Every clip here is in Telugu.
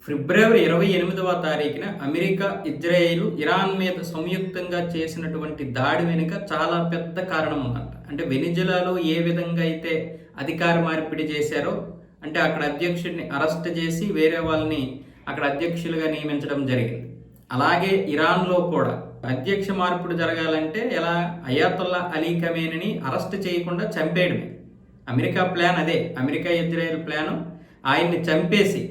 ఫిబ్రవరి 28వ తారీఖున అమెరికా, ఇజ్రాయెల్, ఇరాన్ మీద సంయుక్తంగా చేసినటువంటి దాడి వెనుక చాలా పెద్ద కారణం ఉందంట. అంటే వెనిజులాలో ఏ విధంగా అయితే అధికార మార్పిడి చేశారో, అంటే అక్కడ అధ్యక్షుడిని అరెస్ట్ చేసి వేరే వాళ్ళని అక్కడ అధ్యక్షులుగా నియమించడం జరిగింది. అలాగే ఇరాన్లో కూడా అధ్యక్ష మార్పుడు జరగాలంటే ఎలా అయాతుల్లా అలీ ఖమేనీని అరెస్ట్ చేయకుండా చంపేయడమే. అమెరికా ప్లాన్ అదే. అమెరికా ఇజ్రాయెల్ ప్లాను ఆయన్ని చంపేసి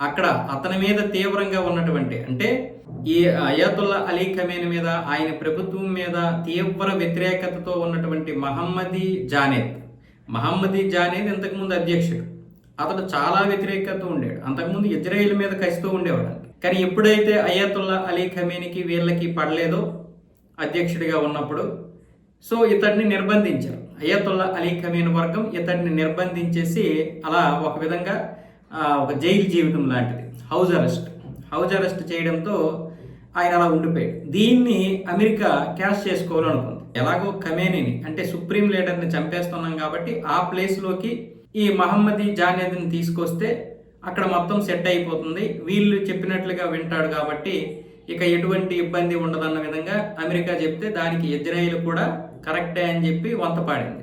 అక్కడ అతని మీద తీవ్రంగా ఉన్నటువంటి, అంటే ఈ అయాతుల్లా అలీ ఖమేనీ మీద, ఆయన ప్రభుత్వం మీద తీవ్ర వ్యతిరేకతతో ఉన్నటువంటి మహమ్మదీ జానేద్ ఇంతకుముందు అధ్యక్షుడు. అతడు చాలా వ్యతిరేకత ఉండేడు. అంతకుముందు ఇజ్రాయెల్ మీద కసితో ఉండేవాడు. కానీ ఎప్పుడైతే అయాతుల్లా అలీ ఖమేనీకి వీళ్ళకి పడలేదో అధ్యక్షుడిగా ఉన్నప్పుడు, సో ఇతడిని నిర్బంధించారు. అయాతుల్లా అలీ ఖమేనీ వర్గం ఇతడిని నిర్బంధించేసి అలా ఒక విధంగా ఒక జైలు జీవితం లాంటిది, హౌస్ అరెస్ట్ చేయడంతో ఆయన అలా ఉండిపోయాడు. దీన్ని అమెరికా క్యాష్ చేసుకోవాలనుకుంది. ఎలాగో ఖమేనీని, అంటే సుప్రీం లీడర్ని చంపేస్తున్నాం కాబట్టి ఆ ప్లేస్లోకి ఈ మహమ్మదీ జానేద్ని తీసుకొస్తే అక్కడ మొత్తం సెట్ అయిపోతుంది, వీళ్ళు చెప్పినట్లుగా వింటాడు కాబట్టి ఇక ఎటువంటి ఇబ్బంది ఉండదన్న విధంగా అమెరికా చెప్తే దానికి ఇజ్రాయెల్ కూడా కరెక్టే అని చెప్పి వంతపాడింది.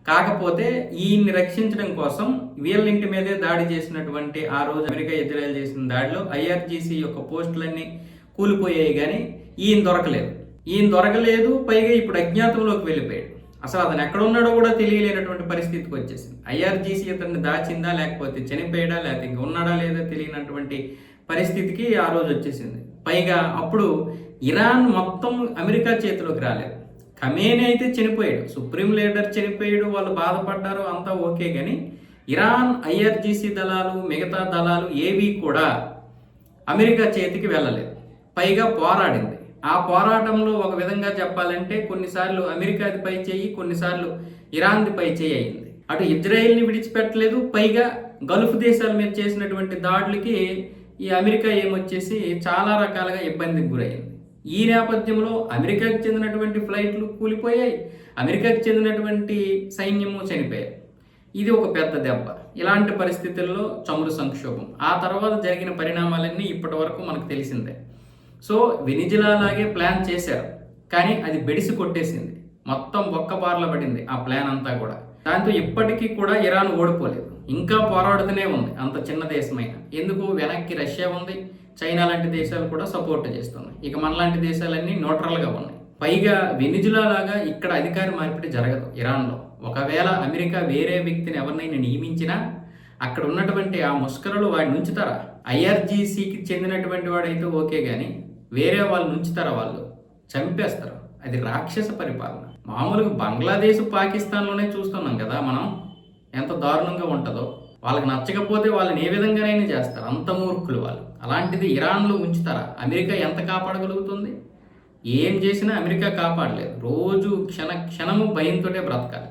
కాకపోతే ఈయన్ని రక్షించడం కోసం వీళ్ళ ఇంటి మీదే దాడి చేసినటువంటి ఆ రోజు అమెరికా ఇజ్రాయెల్ చేసిన దాడిలో IRGC యొక్క పోస్టులన్నీ కూలిపోయాయి. కానీ ఈయన దొరకలేదు. పైగా ఇప్పుడు అజ్ఞాతంలోకి వెళ్ళిపోయాడు. అసలు అతను ఎక్కడ ఉన్నాడో కూడా తెలియలేనటువంటి పరిస్థితికి వచ్చేసింది. IRGC అతన్ని దాచిందా, లేకపోతే చనిపోయాడా, లేకపోతే ఇంక ఉన్నాడా లేదా తెలియనటువంటి పరిస్థితికి ఆ రోజు వచ్చేసింది. పైగా అప్పుడు ఇరాన్ మొత్తం అమెరికా చేతిలోకి రాలేదు. ఖమేనీ అయితే చనిపోయాడు, సుప్రీం లీడర్ చనిపోయాడు, వాళ్ళు బాధపడ్డారు, అంతా ఓకే. కానీ ఇరాన్, IRGC దళాలు, మిగతా దళాలు ఏవి కూడా అమెరికా చేతికి వెళ్ళలేదు. పైగా పోరాడింది. ఆ పోరాటంలో ఒక విధంగా చెప్పాలంటే కొన్నిసార్లు అమెరికాది పై చేయి, కొన్నిసార్లు ఇరాన్ది పై చేయి అయింది. అటు ఇజ్రాయెల్ని విడిచిపెట్టలేదు. పైగా గల్ఫ్ దేశాల మీద చేసినటువంటి దాడులకి ఈ అమెరికా ఏమొచ్చేసి చాలా రకాలుగా ఇబ్బందికి గురైంది. ఈ నేపథ్యంలో అమెరికాకి చెందినటువంటి ఫ్లైట్లు కూలిపోయాయి, అమెరికాకి చెందినటువంటి సైన్యము చనిపోయాయి. ఇది ఒక పెద్ద దెబ్బ. ఇలాంటి పరిస్థితుల్లో చమురు సంక్షోభం, ఆ తర్వాత జరిగిన పరిణామాలన్నీ ఇప్పటి వరకు మనకు తెలిసిందే. సో వెనిజులా లాగే ప్లాన్ చేశారు, కానీ అది బెడిసి కొట్టేసింది, మొత్తం బొక్కబార్ల పడింది ఆ ప్లాన్ అంతా కూడా. దాంతో ఇప్పటికీ కూడా ఇరాన్ ఓడిపోలేదు, ఇంకా పోరాడుతూనే ఉంది, అంత చిన్న దేశమైన. ఎందుకు, వెనక్కి రష్యా ఉంది, చైనా లాంటి దేశాలు కూడా సపోర్ట్ చేస్తున్నాయి. ఇక మనలాంటి దేశాలన్నీ న్యూట్రల్గా ఉన్నాయి. పైగా వెనిజులా లాగా ఇక్కడ అధికార మార్పిడి జరగదు ఇరాన్లో. ఒకవేళ అమెరికా వేరే వ్యక్తిని ఎవరినైనా నియమించినా అక్కడ ఉన్నటువంటి ఆ ముష్కరులు వాడిని ఉంచుతారా? IRGCకి చెందినటువంటి వాడైతే ఓకే, కానీ వేరే వాళ్ళు ఉంచుతారా? వాళ్ళు చంపేస్తారు. అది రాక్షస పరిపాలన. మామూలుగా బంగ్లాదేశ్, పాకిస్తాన్లోనే చూస్తున్నాం కదా మనం, ఎంత దారుణంగా ఉంటుందో. వాళ్ళకి నచ్చకపోతే వాళ్ళని ఏ విధంగానైనా చేస్తారు, అంత మూర్ఖులు వాళ్ళు. అలాంటిది ఇరాన్లో ఉంచుతారా? అమెరికా ఎంత కాపాడగలుగుతుంది? ఏం చేసినా అమెరికా కాపాడలేదు. రోజు క్షణము భయంతోటే బ్రతకాలి.